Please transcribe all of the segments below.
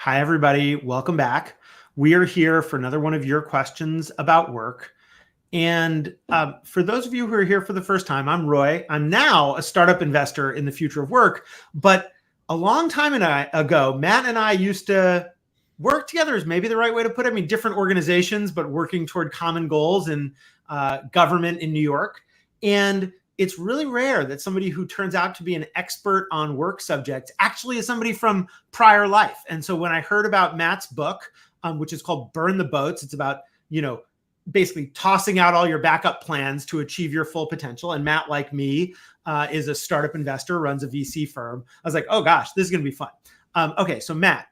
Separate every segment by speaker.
Speaker 1: Hi, everybody. Welcome back. We are here for another one of your questions about work. And for those of you who are here for the first time, I'm Roy. I'm now a startup investor in the future of work. But a long time ago, Matt and I used to work together is maybe the right way to put it. I mean, different organizations, but working toward common goals in government in New York. And it's really rare that somebody who turns out to be an expert on work subjects actually is somebody from prior life. And so when I heard about Matt's book, which is called Burn the Boats, it's about, basically tossing out all your backup plans to achieve your full potential. And Matt, like me, is a startup investor, runs a VC firm. I was like, oh gosh, this is going to be fun. Okay, so Matt,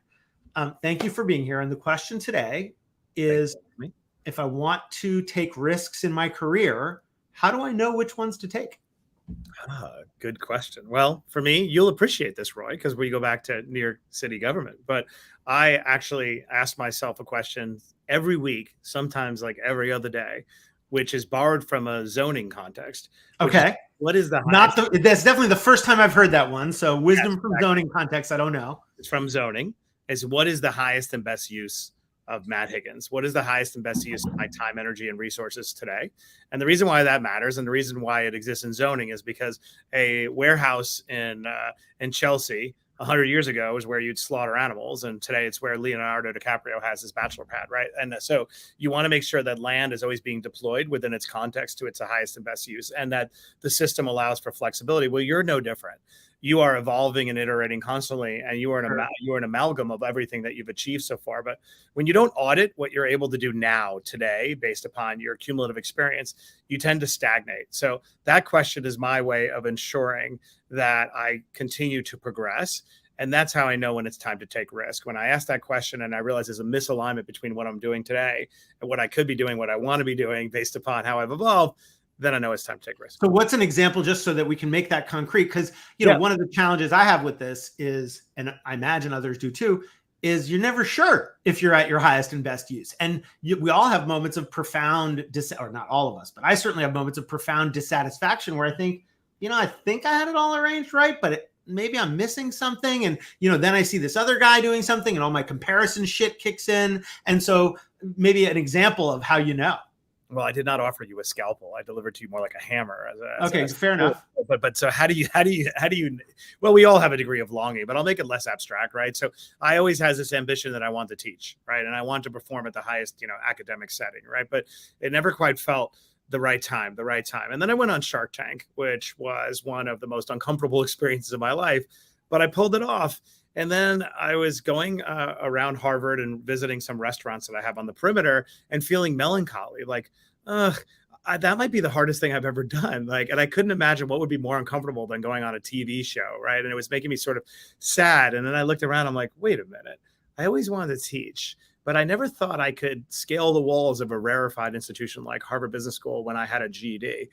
Speaker 1: thank you for being here. And the question today is, if I want to take risks in my career, how do I know which ones to take?
Speaker 2: Good question. Well, for me, you'll appreciate this, Roy, because we go back to New York City government. But I actually ask myself a question every week, sometimes like every other day, which is borrowed from a zoning context.
Speaker 1: Okay.
Speaker 2: What is the
Speaker 1: highest? That's definitely the first time I've heard that one. So wisdom from zoning context, I don't know.
Speaker 2: It's from zoning. Is what is the highest and best use of Matt Higgins? What is the highest and best use of my time, energy, and resources today? And the reason why that matters, and the reason why it exists in zoning, is because a warehouse in Chelsea 100 years ago is where you'd slaughter animals, and today it's where Leonardo DiCaprio has his bachelor pad, right? And so you want to make sure that land is always being deployed within its context to its highest and best use, and that the system allows for flexibility. Well, you're no different. You are evolving and iterating constantly, and you are an amalgam of everything that you've achieved so far. But when you don't audit what you're able to do now, today, based upon your cumulative experience, you tend to stagnate. So that question is my way of ensuring that I continue to progress. And that's how I know when it's time to take risk. When I ask that question and I realize there's a misalignment between what I'm doing today and what I could be doing, what I want to be doing based upon how I've evolved, then I know it's time to take risks.
Speaker 1: So what's an example, just so that we can make that concrete? Because, one of the challenges I have with this is, and I imagine others do too, is you're never sure if you're at your highest and best use. And we all have moments of profound, or not all of us, but I certainly have moments of profound dissatisfaction where I think, I think I had it all arranged right, but maybe I'm missing something. And, then I see this other guy doing something and all my comparison shit kicks in. And so maybe an example of how you know.
Speaker 2: Well, I did not offer you a scalpel. I delivered to you more like a hammer.
Speaker 1: Fair enough.
Speaker 2: But so how do you, well, we all have a degree of longing, but I'll make it less abstract, right? So I always has this ambition that I want to teach, right? And I want to perform at the highest, academic setting, right? But it never quite felt the right time. And then I went on Shark Tank, which was one of the most uncomfortable experiences of my life, but I pulled it off. And then I was going around Harvard and visiting some restaurants that I have on the perimeter and feeling melancholy, like, that might be the hardest thing I've ever done. And I couldn't imagine what would be more uncomfortable than going on a TV show, right? And it was making me sort of sad. And then I looked around, I'm like, wait a minute, I always wanted to teach, but I never thought I could scale the walls of a rarefied institution like Harvard Business School when I had a GED,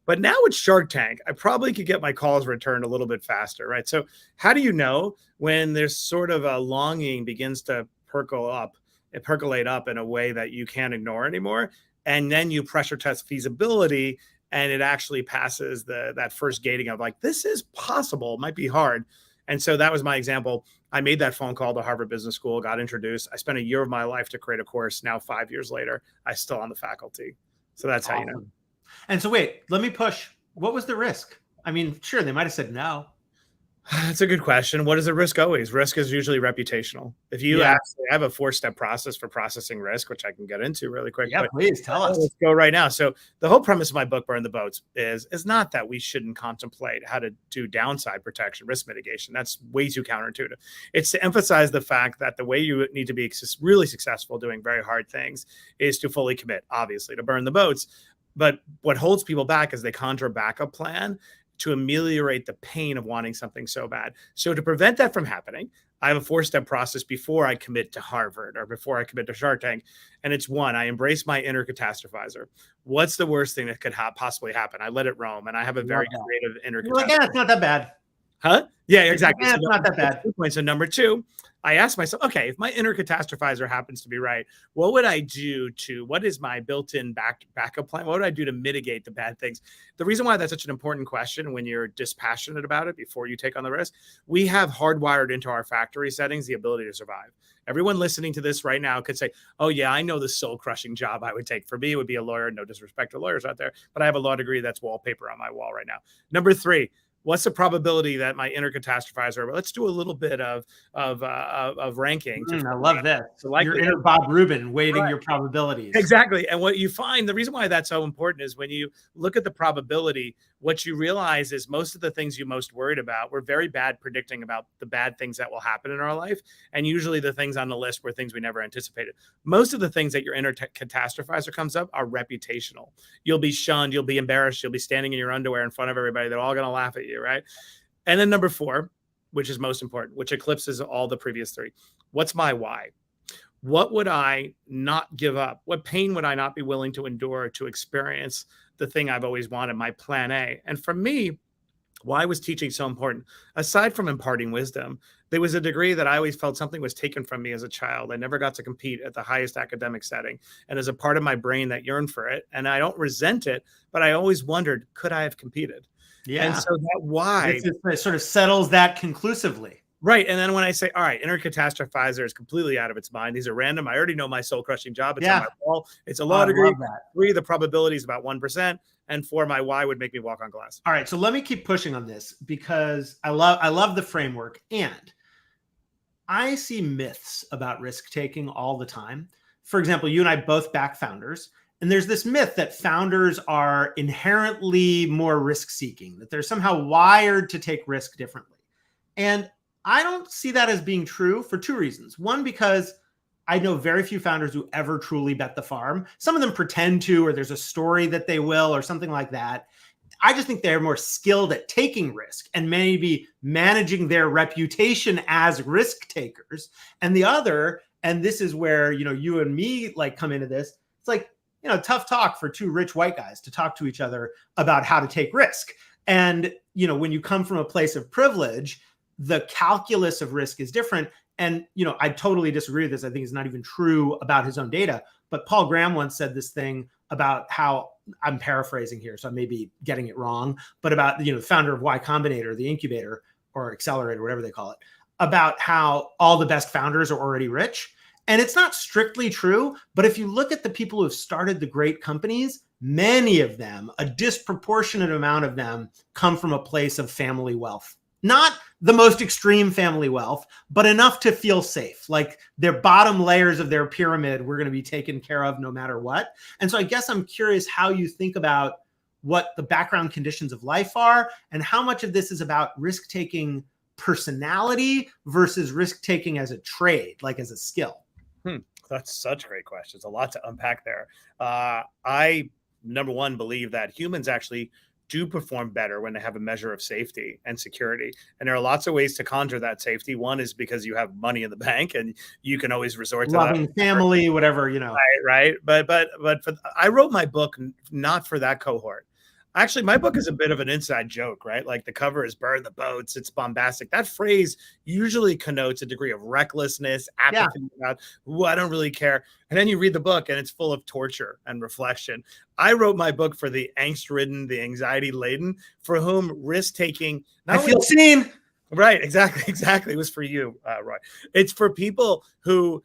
Speaker 2: but now with Shark Tank, I probably could get my calls returned a little bit faster, right? So how do you know when there's sort of a longing begins to percolate up in a way that you can't ignore anymore? And then you pressure test feasibility and it actually passes that first gating of like, this is possible, it might be hard. And so that was my example. I made that phone call to Harvard Business School, got introduced. I spent a year of my life to create a course. Now, 5 years later, I'm still on the faculty. So that's how you know.
Speaker 1: And so wait, let me push. What was the risk? I mean, sure, they might have said no.
Speaker 2: That's a good question. What is the risk always? Risk is usually reputational. If you actually have a 4-step process for processing risk, which I can get into really quick.
Speaker 1: Yeah, please tell us.
Speaker 2: Let's go right now. So the whole premise of my book, Burn the Boats, is not that we shouldn't contemplate how to do downside protection, risk mitigation. That's way too counterintuitive. It's to emphasize the fact that the way you need to be really successful doing very hard things is to fully commit, obviously, to burn the boats. But what holds people back is they conjure a backup plan to ameliorate the pain of wanting something so bad. So to prevent that from happening, I have a 4-step process before I commit to Harvard or before I commit to Shark Tank. And it's one, I embrace my inner catastrophizer. What's the worst thing that could possibly happen? I let it roam. And I have a very creative inner catastrophizer.
Speaker 1: Like, yeah, it's not that bad.
Speaker 2: Huh? Yeah, exactly.
Speaker 1: It's not that bad.
Speaker 2: 2 points. So number two, I asked myself, okay, if my inner catastrophizer happens to be right, what would I do what is my built-in backup plan? What would I do to mitigate the bad things? The reason why that's such an important question when you're dispassionate about it before you take on the risk, we have hardwired into our factory settings the ability to survive. Everyone listening to this right now could say, oh yeah, I know the soul crushing job I would take. For me, it would be a lawyer. No disrespect to lawyers out there, but I have a law degree that's wallpaper on my wall right now. Number three, what's the probability that my inner catastrophizer? Let's do a little bit of ranking.
Speaker 1: I love this. Your inner
Speaker 2: Likely.
Speaker 1: Bob Rubin weighting
Speaker 2: Right.
Speaker 1: your probabilities.
Speaker 2: Exactly. And what you find, the reason why that's so important is when you look at the probability, what you realize is most of the things you most worried about, we're very bad predicting about the bad things that will happen in our life. And usually the things on the list were things we never anticipated. Most of the things that your inner catastrophizer comes up are reputational. You'll be shunned. You'll be embarrassed. You'll be standing in your underwear in front of everybody. They're all going to laugh at you, right? And then number four, which is most important, which eclipses all the previous three. What's my why? What would I not give up? What pain would I not be willing to endure to experience the thing I've always wanted, my plan A? And for me, why was teaching so important? Aside from imparting wisdom, there was a degree that I always felt something was taken from me as a child. I never got to compete at the highest academic setting. And there's a part of my brain that yearned for it. And I don't resent it, but I always wondered, could I have competed?
Speaker 1: Yeah.
Speaker 2: And so that why.
Speaker 1: It sort of settles that conclusively.
Speaker 2: Right. And then when I say, all right, inner catastrophizer is completely out of its mind. These are random. I already know my soul crushing job. It's on my wall. It's a law degree. 3, the probability is about 1%. And 4, my why would make me walk on glass.
Speaker 1: All right. So let me keep pushing on this because I love the framework. And I see myths about risk taking all the time. For example, you and I both back founders. And there's this myth that founders are inherently more risk seeking, that they're somehow wired to take risk differently. And I don't see that as being true for 2 reasons. One, because I know very few founders who ever truly bet the farm. Some of them pretend to, or there's a story that they will, or something like that. I just think they're more skilled at taking risk and maybe managing their reputation as risk takers. And the other, and this is where, you and me like come into this, it's like, tough talk for 2 rich white guys to talk to each other about how to take risk. And, when you come from a place of privilege, the calculus of risk is different. And, I totally disagree with this. I think it's not even true about his own data. But Paul Graham once said this thing about how, I'm paraphrasing here, so I may be getting it wrong, but about, the founder of Y Combinator, the incubator or accelerator, whatever they call it, about how all the best founders are already rich. And it's not strictly true, but if you look at the people who have started the great companies, many of them, a disproportionate amount of them, come from a place of family wealth. Not the most extreme family wealth, but enough to feel safe. Like their bottom layers of their pyramid were going to be taken care of no matter what. And so I guess I'm curious how you think about what the background conditions of life are and how much of this is about risk-taking personality versus risk-taking as a trade, like as a skill.
Speaker 2: That's such great questions. A lot to unpack there. I, number one, believe that humans actually do perform better when they have a measure of safety and security. And there are lots of ways to conjure that safety. One is because you have money in the bank and you can always resort to
Speaker 1: loving family, whatever,
Speaker 2: Right. But I wrote my book not for that cohort. Actually, my book is a bit of an inside joke, right? Like the cover is burn the boats. It's bombastic. That phrase usually connotes a degree of recklessness, apathy about, I don't really care. And then you read the book and it's full of torture and reflection. I wrote my book for the angst-ridden, the anxiety-laden, for whom risk-taking.
Speaker 1: I feel seen.
Speaker 2: Right, exactly. It was for you, Roy. It's for people who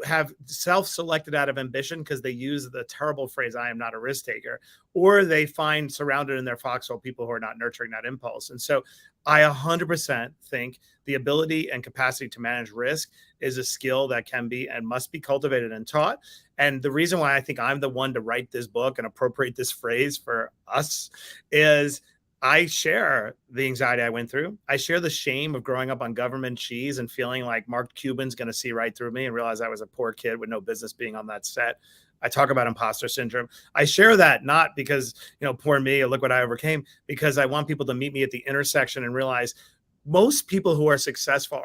Speaker 2: have self-selected out of ambition because they use the terrible phrase, I am not a risk taker, or they find surrounded in their foxhole people who are not nurturing that impulse. And so I 100% think the ability and capacity to manage risk is a skill that can be and must be cultivated and taught. And the reason why I think I'm the one to write this book and appropriate this phrase for us is I share the anxiety I went through. I share the shame of growing up on government cheese and feeling like Mark Cuban's going to see right through me and realize I was a poor kid with no business being on that set. I talk about imposter syndrome. I share that not because, poor me, look what I overcame, because I want people to meet me at the intersection and realize most people who are successful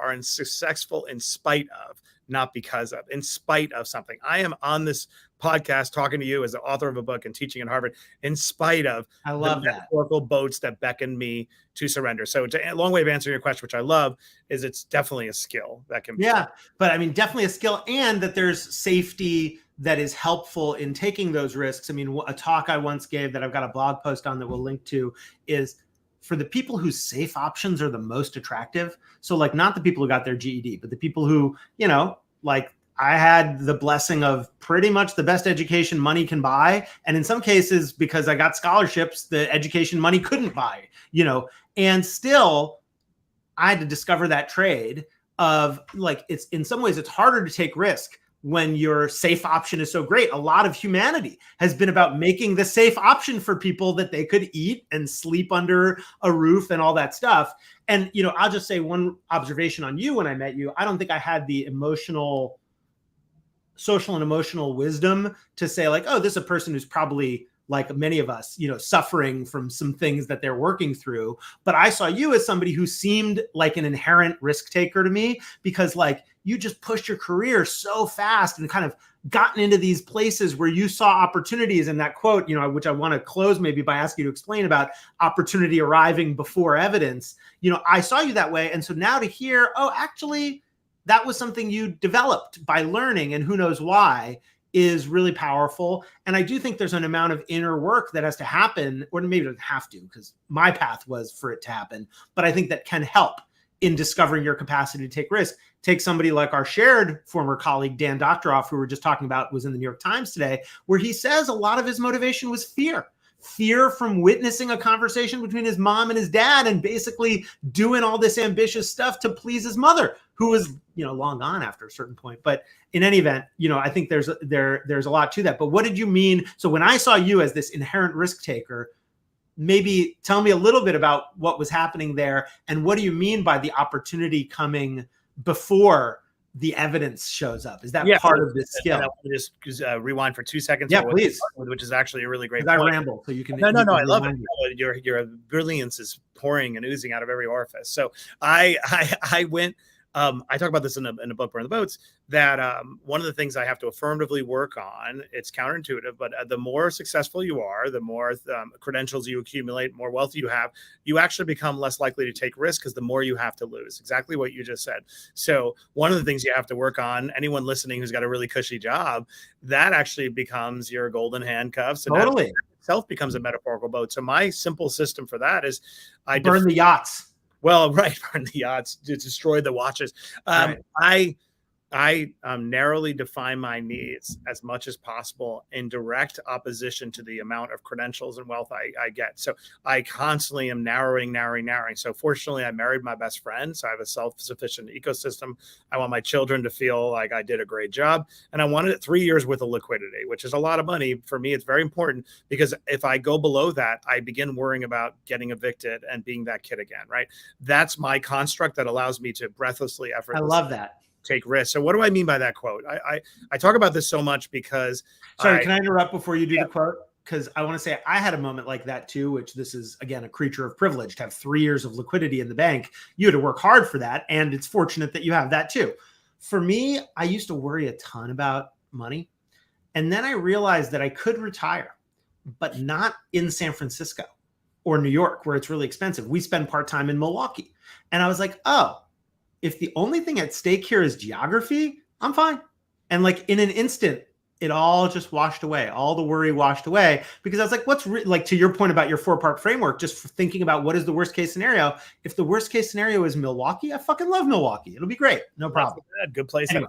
Speaker 2: in spite of, not because of, in spite of something. I am on this podcast talking to you as the author of a book and teaching at Harvard in spite of
Speaker 1: I love
Speaker 2: the
Speaker 1: that.
Speaker 2: metaphorical boats that beckon me to surrender. So a long way of answering your question, which I love, is it's definitely a skill that can be.
Speaker 1: Yeah, but I mean, definitely a skill, and that there's safety that is helpful in taking those risks. I mean, a talk I once gave that I've got a blog post on that we'll link to is for the people whose safe options are the most attractive. So like not the people who got their GED, but the people who, you know, like I had the blessing of pretty much the best education money can buy. And in some cases, because I got scholarships, the education money couldn't buy, you know, and still I had to discover that trade of like, it's in some ways, it's harder to take risk when your safe option is so great. A lot of humanity has been about making the safe option for people that they could eat and sleep under a roof and all that stuff. And, you know, I'll just say one observation on you when I met you. I don't think I had the social and emotional wisdom to say like, oh, this is a person who's probably like many of us, you know, suffering from some things that they're working through. But I saw you as somebody who seemed like an inherent risk taker to me, because like you just pushed your career so fast and kind of gotten into these places where you saw opportunities. And that quote, you know, which I want to close maybe by asking you to explain about opportunity arriving before evidence. You know, I saw you that way. And so now to hear, oh, actually, that was something you developed by learning and who knows why, is really powerful. And I do think there's an amount of inner work that has to happen, or maybe it doesn't have to, because my path was for it to happen. But I think that can help in discovering your capacity to take risks. Take somebody like our shared former colleague, Dan Doctoroff, who we were just talking about, was in the New York Times today, where he says a lot of his motivation was fear from witnessing a conversation between his mom and his dad and basically doing all this ambitious stuff to please his mother, who was, you know, long gone after a certain point. But in any event, you know, I think there's a lot to that. But what did you mean? So when I saw you as this inherent risk taker, maybe tell me a little bit about what was happening there. And what do you mean by the opportunity coming before the evidence shows up? Is that part of this skill?
Speaker 2: Just rewind for 2 seconds.
Speaker 1: Yeah, please.
Speaker 2: Which is actually a really great
Speaker 1: point.
Speaker 2: I
Speaker 1: ramble, so you can.
Speaker 2: No, I love it. Your brilliance is pouring and oozing out of every orifice. So I went. I talk about this in a book, Burn the Boats, that one of the things I have to affirmatively work on, it's counterintuitive, but the more successful you are, the more credentials you accumulate, more wealth you have, you actually become less likely to take risks because the more you have to lose. Exactly what you just said. So one of the things you have to work on, anyone listening who's got a really cushy job, that actually becomes your golden handcuffs. And
Speaker 1: totally.
Speaker 2: That itself becomes a metaphorical boat. So my simple system for that is I
Speaker 1: burn the yachts.
Speaker 2: Well, right, burn the yachts, to destroy the watches. Right. I narrowly define my needs as much as possible in direct opposition to the amount of credentials and wealth I get. So I constantly am narrowing. So fortunately, I married my best friend. So I have a self-sufficient ecosystem. I want my children to feel like I did a great job. And I wanted it 3 years with a liquidity, which is a lot of money. For me, it's very important because if I go below that, I begin worrying about getting evicted and being that kid again, right? That's my construct that allows me to breathlessly, effortlessly.
Speaker 1: I love that.
Speaker 2: Take risks. So what do I mean by that quote? I talk about this so much because
Speaker 1: can I interrupt before you do the quote? Because I want to say I had a moment like that too, which this is again a creature of privilege to have 3 years of liquidity in the bank. You had to work hard for that, and it's fortunate that you have that too. For me, I used to worry a ton about money, and then I realized that I could retire, but not in San Francisco or New York, where it's really expensive. We spend part-time in Milwaukee, and I was like, oh, if the only thing at stake here is geography, I'm fine. And like in an instant, it all just washed away. All the worry washed away because I was like, like to your point about your 4-part framework, just thinking about what is the worst case scenario. If the worst case scenario is Milwaukee, I fucking love Milwaukee. It'll be great. No problem.
Speaker 2: Good place.
Speaker 1: Anyway.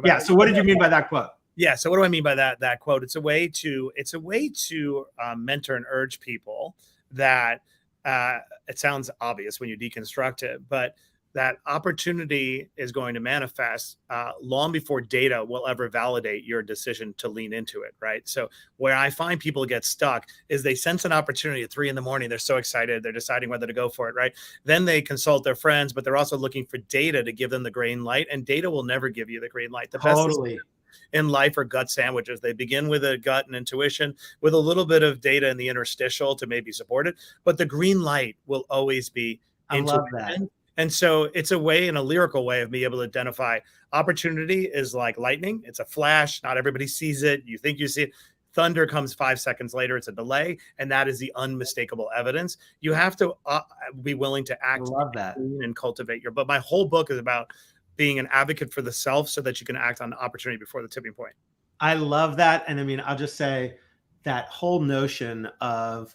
Speaker 1: Yeah. So what did you mean by that quote?
Speaker 2: Yeah. So what do I mean by that quote? It's a way to mentor and urge people that it sounds obvious when you deconstruct it, but that opportunity is going to manifest long before data will ever validate your decision to lean into it, right? So where I find people get stuck is they sense an opportunity at 3 a.m. They're so excited. They're deciding whether to go for it, right? Then they consult their friends, but they're also looking for data to give them the green light, and data will never give you the green light. The best in life are gut sandwiches. They begin with a gut and intuition with a little bit of data in the interstitial to maybe support it, but the green light will always be
Speaker 1: intuition. I love that.
Speaker 2: And so it's a way, in a lyrical way, of being able to identify opportunity is like lightning. It's a flash. Not everybody sees it. You think you see it. Thunder comes 5 seconds later. It's a delay. And that is the unmistakable evidence. You have to be willing to act.
Speaker 1: I love that.
Speaker 2: And cultivate but my whole book is about being an advocate for the self so that you can act on opportunity before the tipping point.
Speaker 1: I love that. And I mean, I'll just say that whole notion of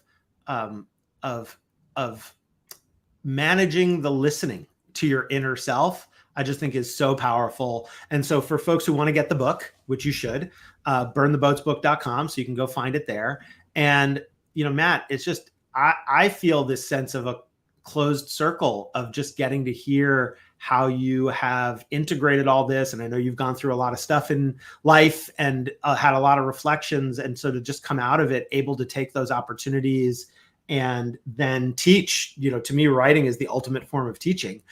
Speaker 1: managing the listening to your inner self, I just think is so powerful. And so for folks who want to get the book, which you should, burntheboatsbook.com, so you can go find it there. And, you know, Matt, it's just, I feel this sense of a closed circle of just getting to hear how you have integrated all this. And I know you've gone through a lot of stuff in life and had a lot of reflections. And so to just come out of it, able to take those opportunities and then teach, you know, to me, writing is the ultimate form of teaching,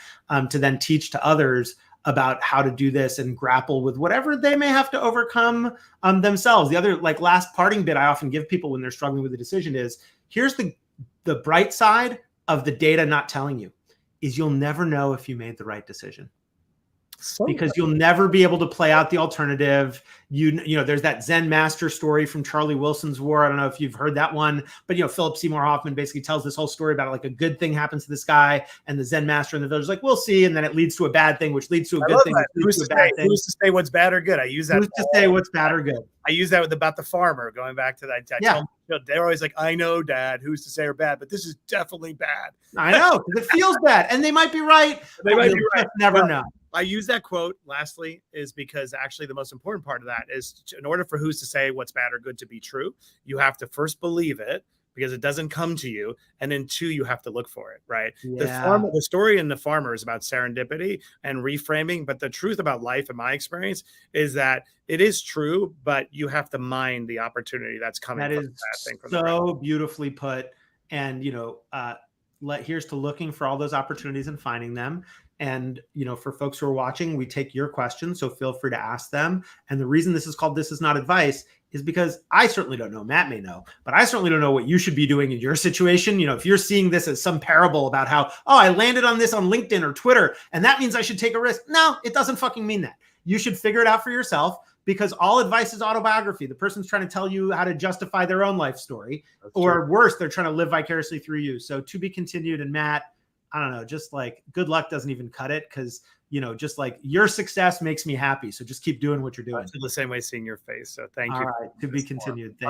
Speaker 1: to then teach to others about how to do this and grapple with whatever they may have to overcome themselves. The other, like, last parting bit I often give people when they're struggling with a decision is, here's the bright side of the data not telling you, is you'll never know if you made the right decision. Because you'll never be able to play out the alternative. You know, there's that Zen master story from Charlie Wilson's War. I don't know if you've heard that one, but, you know, Philip Seymour Hoffman basically tells this whole story about, like, a good thing happens to this guy, and the Zen master in the village is like, we'll see. And then it leads to a bad thing, which leads to a good thing.
Speaker 2: Who's to say what's bad or good? I use that.
Speaker 1: Who's to say what's bad or good?
Speaker 2: I use that about the farmer, going back to that.
Speaker 1: Yeah.
Speaker 2: They're always like, I know, Dad, who's to say are bad, but this is definitely bad.
Speaker 1: I know, because it feels bad. And they might be right.
Speaker 2: They might be right.
Speaker 1: Never know.
Speaker 2: I use that quote lastly is because actually the most important part of that is, in order for who's to say what's bad or good to be true, you have to first believe it, because it doesn't come to you. And then 2, you have to look for it, right?
Speaker 1: Yeah.
Speaker 2: The story in The Farmer is about serendipity and reframing. But the truth about life, in my experience, is that it is true, but you have to mind the opportunity that's coming.
Speaker 1: That is so beautifully put. And, you know, here's to looking for all those opportunities and finding them. And, you know, for folks who are watching, we take your questions, so feel free to ask them. And the reason this is called This Is Not Advice is because I certainly don't know, Matt may know, but I certainly don't know what you should be doing in your situation. You know, if you're seeing this as some parable about how, oh, I landed on this on LinkedIn or Twitter, and that means I should take a risk. No, it doesn't fucking mean that. You should figure it out for yourself, because all advice is autobiography. The person's trying to tell you how to justify their own life story, or worse, they're trying to live vicariously through you. So to be continued. And Matt, I don't know, just like good luck doesn't even cut it, because, you know, just like your success makes me happy. So just keep doing what you're doing.
Speaker 2: I feel the same way seeing your face. So thank you.
Speaker 1: All right, to be continued. Thank you.